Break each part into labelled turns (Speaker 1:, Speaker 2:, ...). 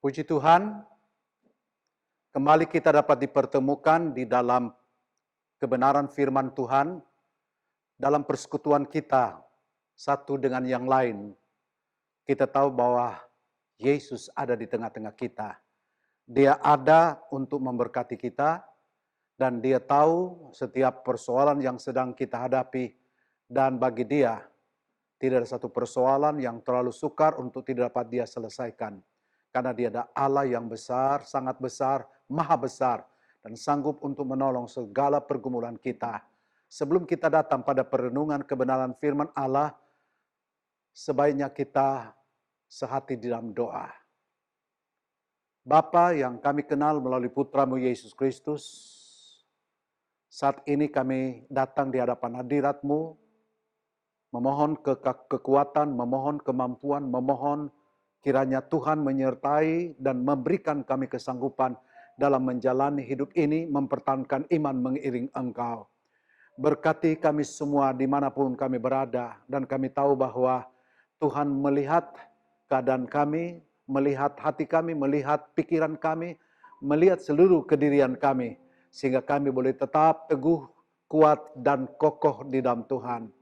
Speaker 1: Puji Tuhan, kembali kita dapat dipertemukan di dalam kebenaran firman Tuhan, dalam persekutuan kita satu dengan yang lain. Kita tahu bahwa Yesus ada di tengah-tengah kita. Dia ada untuk memberkati kita, dan Dia tahu setiap persoalan yang sedang kita hadapi, dan bagi Dia tidak ada satu persoalan yang terlalu sukar untuk tidak dapat Dia selesaikan. Karena Dia ada Allah yang besar, sangat besar, maha besar, dan sanggup untuk menolong segala pergumulan kita. Sebelum kita datang pada perenungan kebenaran firman Allah, sebaiknya kita sehati di dalam doa. Bapa yang kami kenal melalui Putra-Mu Yesus Kristus, saat ini kami datang di hadapan hadirat-Mu, memohon kekuatan, memohon kemampuan, memohon kiranya Tuhan menyertai dan memberikan kami kesanggupan dalam menjalani hidup ini, mempertahankan iman mengiring Engkau. Berkati kami semua dimanapun kami berada, dan kami tahu bahwa Tuhan melihat keadaan kami, melihat hati kami, melihat pikiran kami, melihat seluruh kedirian kami, sehingga kami boleh tetap teguh, kuat, dan kokoh di dalam Tuhan.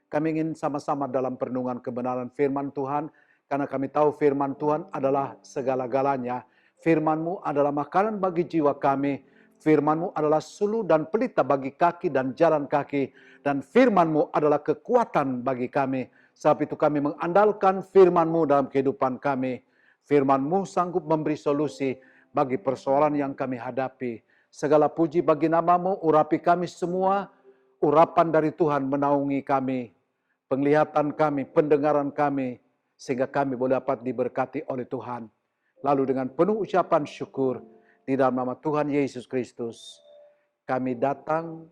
Speaker 1: Kami ingin sama-sama dalam perenungan kebenaran firman Tuhan, karena kami tahu firman Tuhan adalah segala-galanya. Firman-Mu adalah makanan bagi jiwa kami. Firman-Mu adalah suluh dan pelita bagi kaki dan jalan kaki. Dan firman-Mu adalah kekuatan bagi kami. Sebab itu kami mengandalkan firman-Mu dalam kehidupan kami. Firman-Mu sanggup memberi solusi bagi persoalan yang kami hadapi. Segala puji bagi nama-Mu, urapi kami semua. Urapan dari Tuhan menaungi kami, penglihatan kami, pendengaran kami, sehingga kami boleh dapat diberkati oleh Tuhan. Lalu dengan penuh ucapan syukur, di dalam nama Tuhan Yesus Kristus, kami datang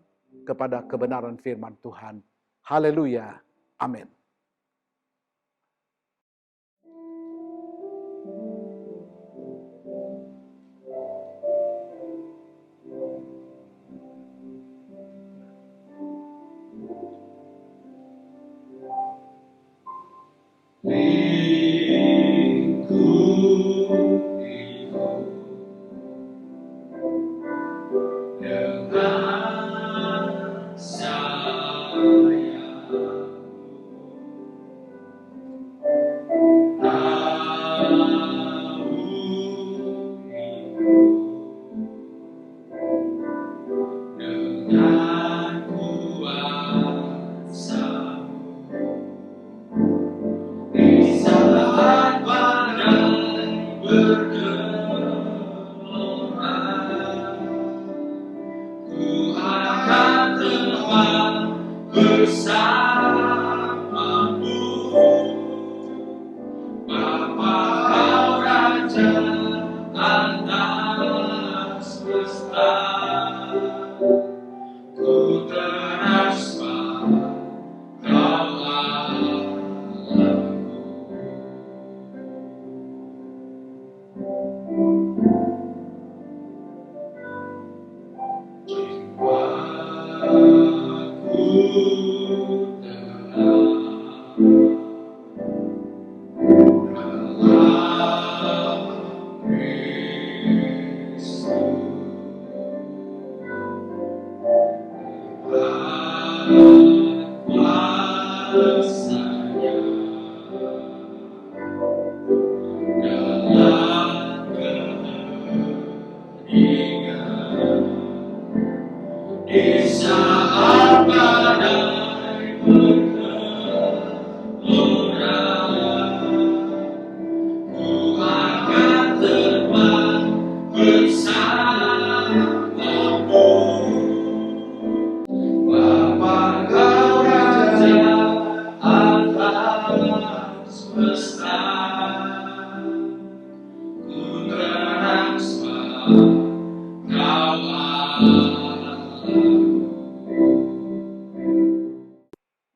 Speaker 1: kepada kebenaran firman Tuhan. Haleluya. Amin.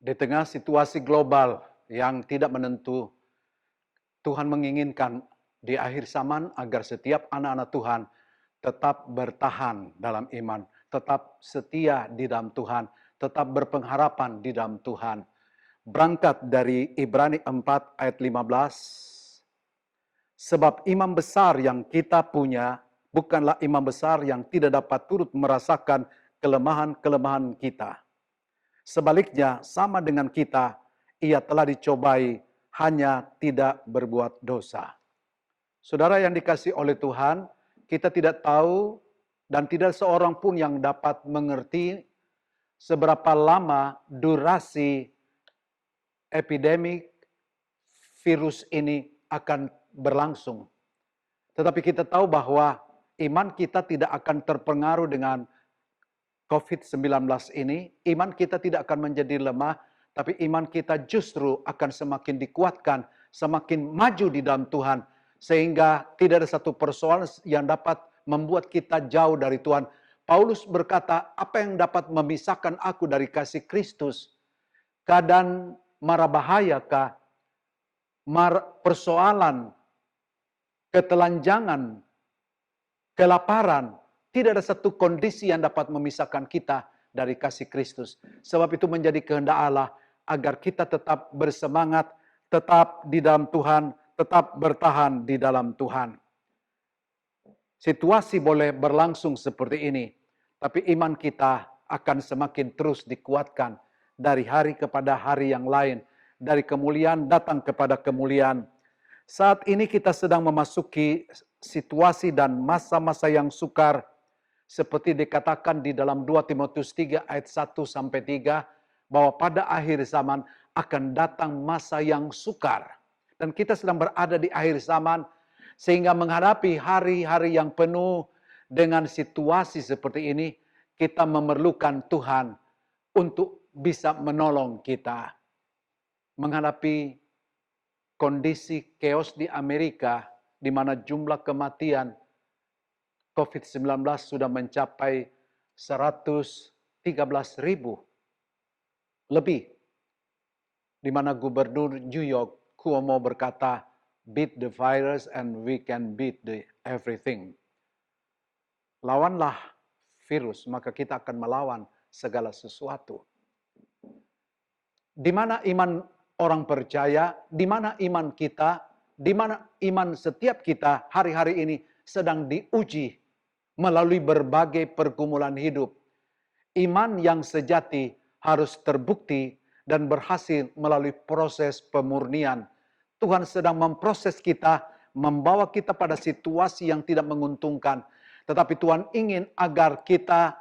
Speaker 1: Di tengah situasi global yang tidak menentu, Tuhan menginginkan di akhir zaman agar setiap anak-anak Tuhan tetap bertahan dalam iman, tetap setia di dalam Tuhan, tetap berpengharapan di dalam Tuhan. Berangkat dari Ibrani 4 ayat 15, Sebab imam besar yang kita punya bukanlah imam besar yang tidak dapat turut merasakan kelemahan-kelemahan kita. Sebaliknya, sama dengan kita, ia telah dicobai, hanya tidak berbuat dosa. Saudara yang dikasihi oleh Tuhan, kita tidak tahu dan tidak seorang pun yang dapat mengerti seberapa lama durasi epidemik virus ini akan berlangsung. Tetapi kita tahu bahwa iman kita tidak akan terpengaruh dengan COVID-19 ini. Iman kita tidak akan menjadi lemah, tapi iman kita justru akan semakin dikuatkan, semakin maju di dalam Tuhan. Sehingga tidak ada satu persoalan yang dapat membuat kita jauh dari Tuhan. Paulus berkata, apa yang dapat memisahkan aku dari kasih Kristus? Keadaan mara bahayakah? Persoalan, ketelanjangan, kelaparan, tidak ada satu kondisi yang dapat memisahkan kita dari kasih Kristus. Sebab itu menjadi kehendak Allah agar kita tetap bersemangat, tetap di dalam Tuhan, tetap bertahan di dalam Tuhan. Situasi boleh berlangsung seperti ini, tapi iman kita akan semakin terus dikuatkan dari hari kepada hari yang lain. Dari kemuliaan datang kepada kemuliaan. Saat ini kita sedang memasuki situasi dan masa-masa yang sukar. Seperti dikatakan di dalam 2 Timotius 3 ayat 1-3. Bahwa pada akhir zaman akan datang masa yang sukar. Dan kita sedang berada di akhir zaman. Sehingga menghadapi hari-hari yang penuh dengan situasi seperti ini. Kita memerlukan Tuhan untuk bisa menolong kita. Menghadapi kondisi chaos di Amerika, di mana jumlah kematian COVID-19 sudah mencapai 113.000 lebih. Di mana Gubernur New York, Cuomo berkata, beat the virus and we can beat everything. Lawanlah virus, maka kita akan melawan segala sesuatu. Di mana iman orang percaya, di mana iman kita, di mana iman setiap kita hari-hari ini sedang diuji melalui berbagai pergumulan hidup. Iman yang sejati harus terbukti dan berhasil melalui proses pemurnian. Tuhan sedang memproses kita, membawa kita pada situasi yang tidak menguntungkan. Tetapi Tuhan ingin agar kita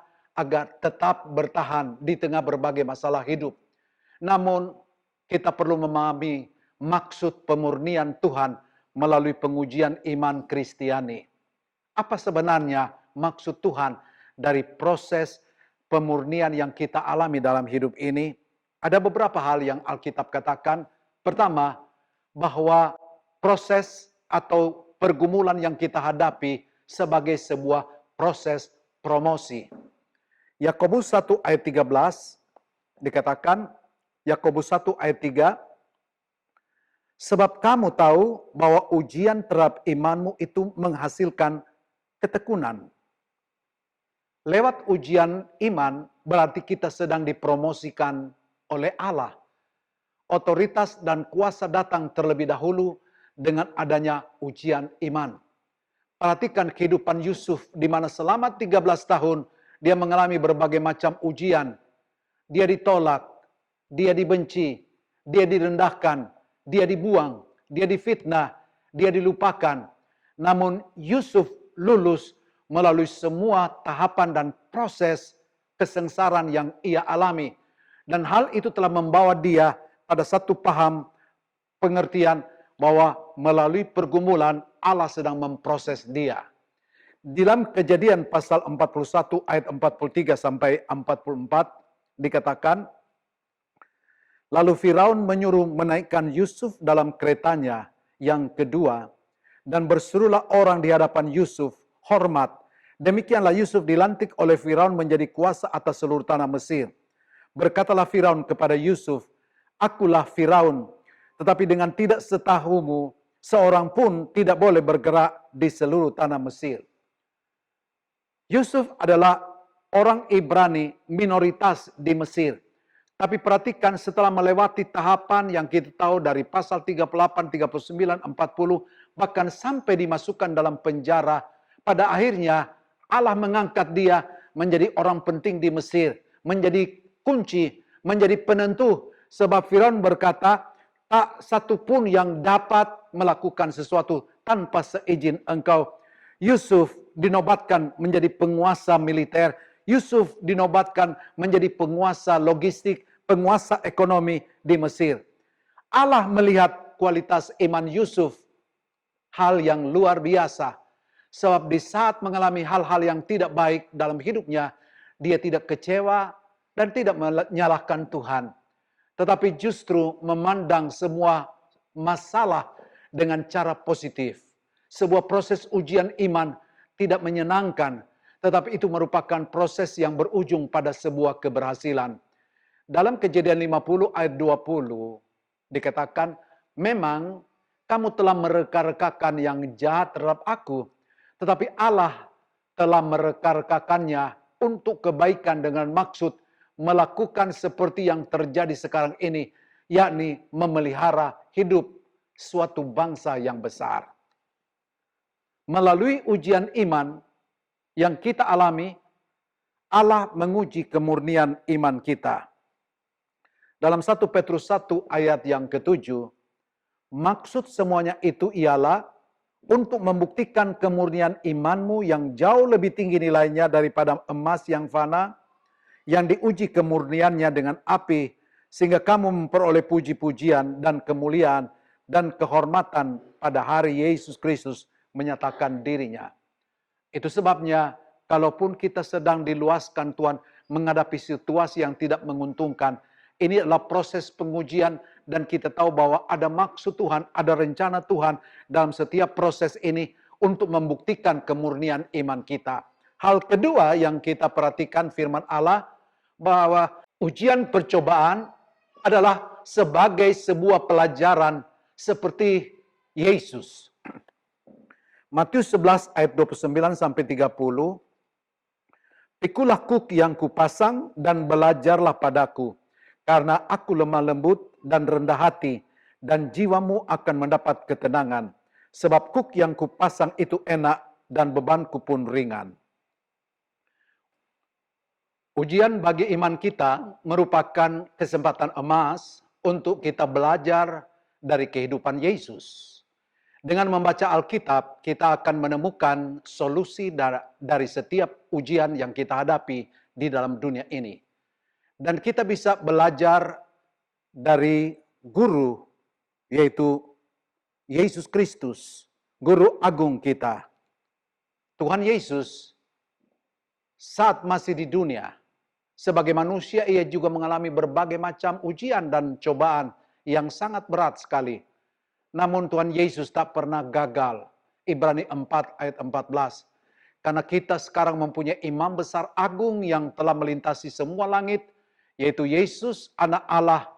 Speaker 1: tetap bertahan di tengah berbagai masalah hidup. Namun kita perlu memahami maksud pemurnian Tuhan melalui pengujian iman Kristiani. Apa sebenarnya maksud Tuhan dari proses pemurnian yang kita alami dalam hidup ini? Ada beberapa hal yang Alkitab katakan. Pertama, bahwa proses atau pergumulan yang kita hadapi sebagai sebuah proses promosi. Yakobus 1 ayat 13 dikatakan, Yakobus 1 ayat 3, sebab kamu tahu bahwa ujian terhadap imanmu itu menghasilkan ketekunan. Lewat ujian iman berarti kita sedang dipromosikan oleh Allah. Otoritas dan kuasa datang terlebih dahulu dengan adanya ujian iman. Perhatikan kehidupan Yusuf di mana selama 13 tahun dia mengalami berbagai macam ujian. Dia ditolak, dia dibenci, dia direndahkan, dia dibuang, dia difitnah, dia dilupakan. Namun Yusuf lulus melalui semua tahapan dan proses kesengsaraan yang ia alami. Dan hal itu telah membawa dia pada satu paham pengertian bahwa melalui pergumulan Allah sedang memproses dia. Dalam Kejadian pasal 41 ayat 43 sampai 44 dikatakan, lalu Firaun menyuruh menaikkan Yusuf dalam keretanya yang kedua, dan berserulah orang di hadapan Yusuf, hormat. Demikianlah Yusuf dilantik oleh Firaun menjadi kuasa atas seluruh tanah Mesir. Berkatalah Firaun kepada Yusuf, akulah Firaun, tetapi dengan tidak setahumu, seorang pun tidak boleh bergerak di seluruh tanah Mesir. Yusuf adalah orang Ibrani minoritas di Mesir. Tapi perhatikan setelah melewati tahapan yang kita tahu dari pasal 38, 39, 40, bahkan sampai dimasukkan dalam penjara, pada akhirnya Allah mengangkat dia menjadi orang penting di Mesir, menjadi kunci, menjadi penentu. Sebab Firaun berkata, tak satu pun yang dapat melakukan sesuatu tanpa seizin engkau. Yusuf dinobatkan menjadi penguasa militer, Yusuf dinobatkan menjadi penguasa logistik, penguasa ekonomi di Mesir. Allah melihat kualitas iman Yusuf, hal yang luar biasa. Sebab di saat mengalami hal-hal yang tidak baik dalam hidupnya, dia tidak kecewa dan tidak menyalahkan Tuhan. Tetapi justru memandang semua masalah dengan cara positif. Sebuah proses ujian iman tidak menyenangkan, tetapi itu merupakan proses yang berujung pada sebuah keberhasilan. Dalam Kejadian 50 ayat 20 dikatakan, memang kamu telah mereka-rekakan yang jahat terhadap aku, tetapi Allah telah mereka-rekakannya untuk kebaikan dengan maksud melakukan seperti yang terjadi sekarang ini, yakni memelihara hidup suatu bangsa yang besar. Melalui ujian iman yang kita alami, Allah menguji kemurnian iman kita. Dalam 1 Petrus 1 ayat yang ke-7, maksud semuanya itu ialah untuk membuktikan kemurnian imanmu yang jauh lebih tinggi nilainya daripada emas yang fana, yang diuji kemurniannya dengan api, sehingga kamu memperoleh puji-pujian dan kemuliaan dan kehormatan pada hari Yesus Kristus menyatakan dirinya. Itu sebabnya, kalaupun kita sedang diluaskan Tuhan menghadapi situasi yang tidak menguntungkan, ini adalah proses pengujian dan kita tahu bahwa ada maksud Tuhan, ada rencana Tuhan dalam setiap proses ini untuk membuktikan kemurnian iman kita. Hal kedua yang kita perhatikan firman Allah, bahwa ujian percobaan adalah sebagai sebuah pelajaran seperti Yesus. Matius 11 ayat 29 sampai 30. Pikulah kuk yang kupasang dan belajarlah padaku, karena aku lemah lembut dan rendah hati, dan jiwamu akan mendapat ketenangan. Sebab kuk yang kupasang itu enak dan bebanku pun ringan. Ujian bagi iman kita merupakan kesempatan emas untuk kita belajar dari kehidupan Yesus. Dengan membaca Alkitab, kita akan menemukan solusi dari setiap ujian yang kita hadapi di dalam dunia ini. Dan kita bisa belajar dari guru, yaitu Yesus Kristus, guru agung kita. Tuhan Yesus saat masih di dunia, sebagai manusia ia juga mengalami berbagai macam ujian dan cobaan yang sangat berat sekali. Namun Tuhan Yesus tak pernah gagal. Ibrani 4 ayat 14. Karena kita sekarang mempunyai imam besar agung yang telah melintasi semua langit, yaitu Yesus anak Allah.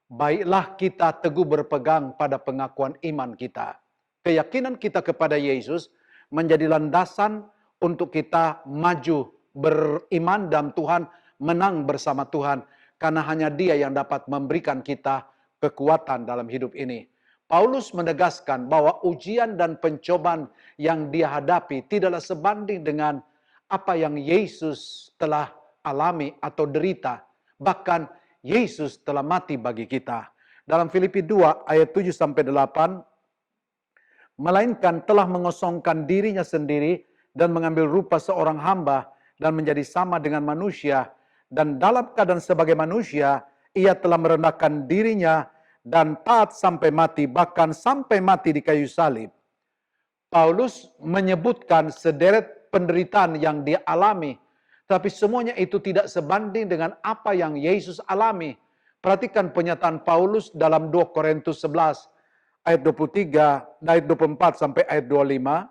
Speaker 1: Baiklah kita teguh berpegang pada pengakuan iman kita. Keyakinan kita kepada Yesus menjadi landasan untuk kita maju beriman dalam Tuhan, menang bersama Tuhan. Karena hanya Dia yang dapat memberikan kita kekuatan dalam hidup ini. Paulus menegaskan bahwa ujian dan pencobaan yang dia hadapi tidaklah sebanding dengan apa yang Yesus telah alami atau derita. Bahkan Yesus telah mati bagi kita. Dalam Filipi 2 ayat 7-8, melainkan telah mengosongkan dirinya sendiri dan mengambil rupa seorang hamba dan menjadi sama dengan manusia. Dan dalam keadaan sebagai manusia, ia telah merendahkan dirinya dan taat sampai mati, bahkan sampai mati di kayu salib. Paulus menyebutkan sederet penderitaan yang dia alami, tapi semuanya itu tidak sebanding dengan apa yang Yesus alami. Perhatikan pernyataan Paulus dalam 2 Korintus 11 ayat 23, ayat 24 sampai ayat 25.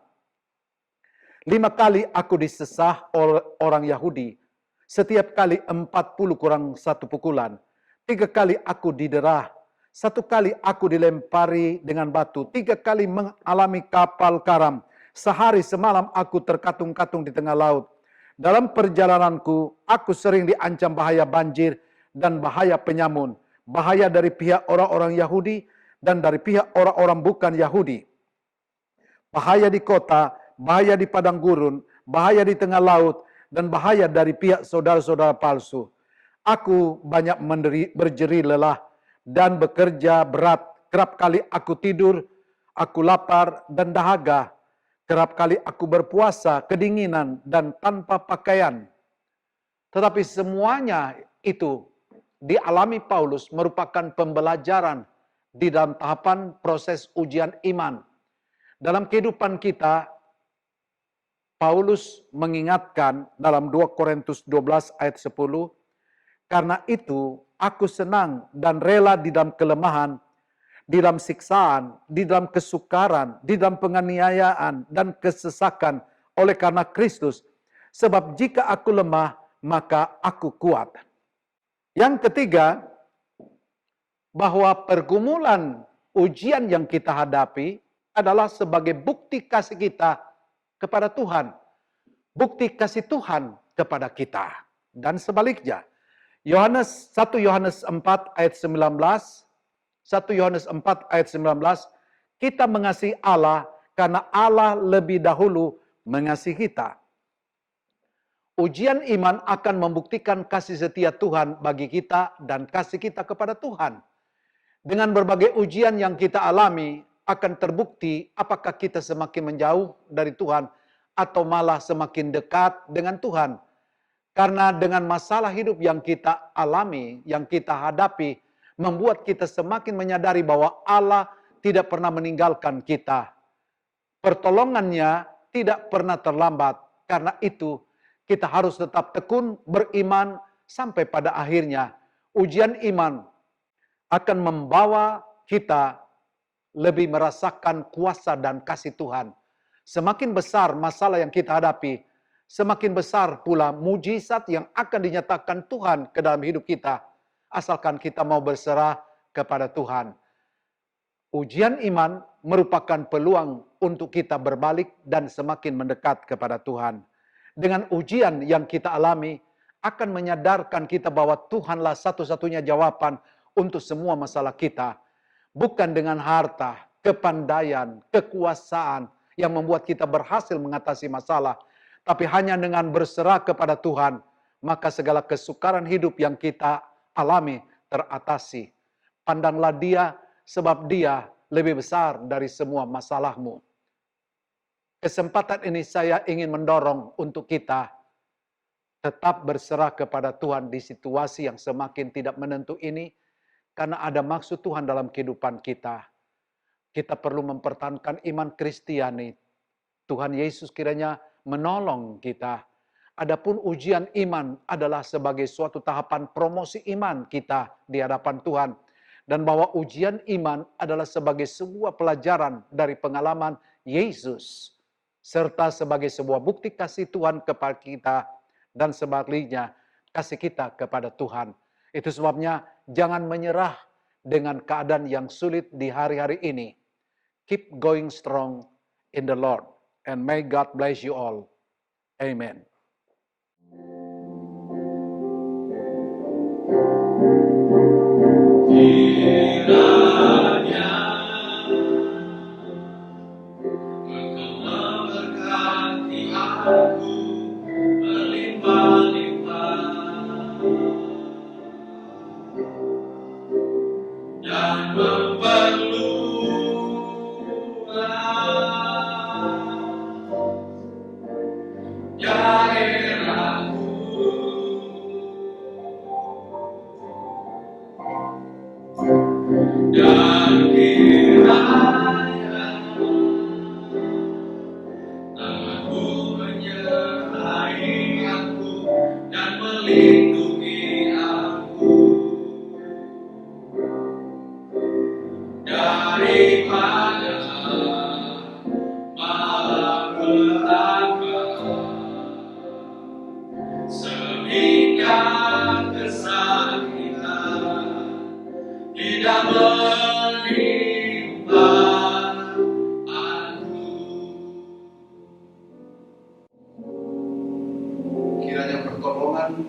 Speaker 1: 5 kali aku disesah orang Yahudi, setiap kali 40 kurang 1 pukulan. 3 kali aku diderah, 1 kali aku dilempari dengan batu, 3 kali mengalami kapal karam, sehari semalam aku terkatung-katung di tengah laut. Dalam perjalananku, aku sering diancam bahaya banjir dan bahaya penyamun, bahaya dari pihak orang-orang Yahudi dan dari pihap orang-orang bukan Yahudi. Bahaya di kota, bahaya di padang gurun, bahaya di tengah laut, dan bahaya dari pihak saudara-saudara palsu. Aku banyak berjeri lelah dan bekerja berat. Kerap kali aku tidur, aku lapar dan dahaga. Kerap kali aku berpuasa, kedinginan, dan tanpa pakaian. Tetapi semuanya itu dialami Paulus merupakan pembelajaran di dalam tahapan proses ujian iman. Dalam kehidupan kita, Paulus mengingatkan dalam 2 Korintus 12 ayat 10, karena itu aku senang dan rela di dalam kelemahan, di dalam siksaan, di dalam kesukaran, di dalam penganiayaan dan kesesakan oleh karena Kristus. Sebab jika aku lemah, maka aku kuat. Yang ketiga, bahwa pergumulan ujian yang kita hadapi adalah sebagai bukti kasih kita kepada Tuhan. Bukti kasih Tuhan kepada kita. Dan sebaliknya, 1 Yohanes 4 ayat 19, 1 Yohanes 4 ayat 19, kita mengasihi Allah karena Allah lebih dahulu mengasihi kita. Ujian iman akan membuktikan kasih setia Tuhan bagi kita dan kasih kita kepada Tuhan. Dengan berbagai ujian yang kita alami, akan terbukti apakah kita semakin menjauh dari Tuhan atau malah semakin dekat dengan Tuhan. Karena dengan masalah hidup yang kita alami, yang kita hadapi, membuat kita semakin menyadari bahwa Allah tidak pernah meninggalkan kita. Pertolongannya tidak pernah terlambat. Karena itu, kita harus tetap tekun beriman sampai pada akhirnya. Ujian iman akan membawa kita lebih merasakan kuasa dan kasih Tuhan. Semakin besar masalah yang kita hadapi, semakin besar pula mujizat yang akan dinyatakan Tuhan ke dalam hidup kita. Asalkan kita mau berserah kepada Tuhan. Ujian iman merupakan peluang untuk kita berbalik dan semakin mendekat kepada Tuhan. Dengan ujian yang kita alami, akan menyadarkan kita bahwa Tuhanlah satu-satunya jawaban untuk semua masalah kita. Bukan dengan harta, kepandaian, kekuasaan yang membuat kita berhasil mengatasi masalah. Tapi hanya dengan berserah kepada Tuhan, maka segala kesukaran hidup yang kita alami teratasi. Pandanglah Dia, sebab Dia lebih besar dari semua masalahmu. Kesempatan ini saya ingin mendorong untuk kita tetap berserah kepada Tuhan di situasi yang semakin tidak menentu ini, karena ada maksud Tuhan dalam kehidupan kita. Kita perlu mempertahankan iman Kristiani. Tuhan Yesus kiranya menolong kita. Adapun ujian iman adalah sebagai suatu tahapan promosi iman kita di hadapan Tuhan. Dan bahwa ujian iman adalah sebagai sebuah pelajaran dari pengalaman Yesus. Serta sebagai sebuah bukti kasih Tuhan kepada kita. Dan sebaliknya kasih kita kepada Tuhan. Itu sebabnya jangan menyerah dengan keadaan yang sulit di hari-hari ini. Keep going strong in the Lord. And may God bless you all. Amen.
Speaker 2: Kiranya Engkau memberkati aku berlimpah-limpah dan memperluas daerahku. Dan kiranya Namamu menyertai aku dan melindungi aku daripada malapetaka sehingga kesakitan tidak menimpa aku.
Speaker 1: Kiranya pertolongan,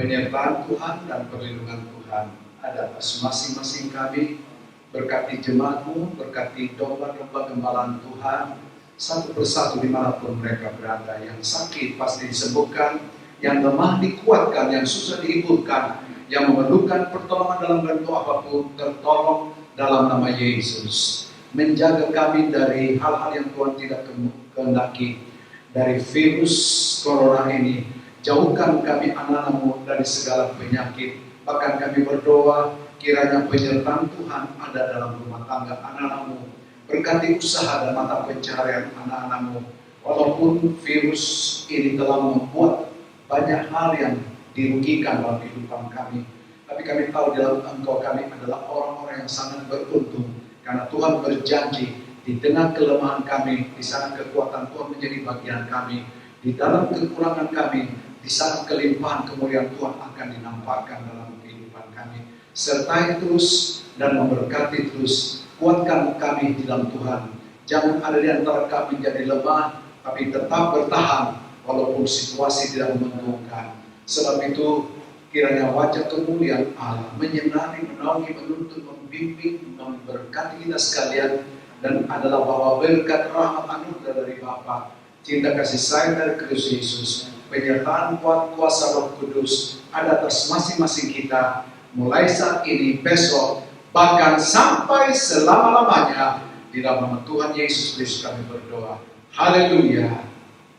Speaker 3: penyertaan Tuhan dan perlindungan Tuhan ada atas masing-masing kami. Berkati jemaat-Mu, berkati domba-domba gembalaan Tuhan, satu persatu dimanapun mereka berada. Yang sakit pasti disembuhkan, yang lemah dikuatkan, yang susah dihiburkan, yang memerlukan pertolongan dalam bentuk apapun, tertolong dalam nama Yesus. Menjaga kami dari hal-hal yang Tuhan tidak kehendaki, dari virus corona ini. Jauhkan kami anak-Mu dari segala penyakit. Bahkan kami berdoa, kiranya penyertaan Tuhan ada dalam rumah tangga anak-Mu. Berkati usaha dan mata pencaharian anak-anak-Mu. Walaupun virus ini telah membuat banyak hal yang dirugikan dalam kehidupan kami, tapi kami tahu dalam Engkau kami adalah orang-orang yang sangat beruntung, karena Tuhan berjanji di tengah kelemahan kami, di sana kekuatan Tuhan menjadi bagian kami. Di dalam kekurangan kami, di sana kelimpahan kemuliaan Tuhan akan dinampakkan dalam kehidupan kami. Sertai terus dan memberkati terus. Kuatkan kami di dalam Tuhan. Jangan ada di antara kami menjadi lemah, tapi tetap bertahan walaupun situasi tidak menguntungkan. Sebab itu kiranya wajah kemuliaan Allah menyinari, menaungi, menuntun, membimbing, memberkati kita sekalian, dan adalah bahwa berkat rahmat anugerah dari Bapa, cinta kasih sayang dari Kristus Yesus, penyertaan kuasa Roh Kudus ada atas masing-masing kita, mulai saat ini, besok, bahkan sampai selama-lamanya. Di dalam nama Tuhan Yesus Kristus kami berdoa. Haleluya.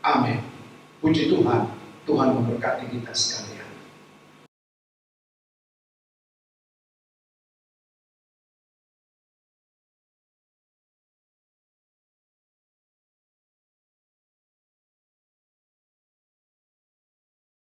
Speaker 3: Amin. Puji Tuhan. Tuhan memberkati kita sekalian.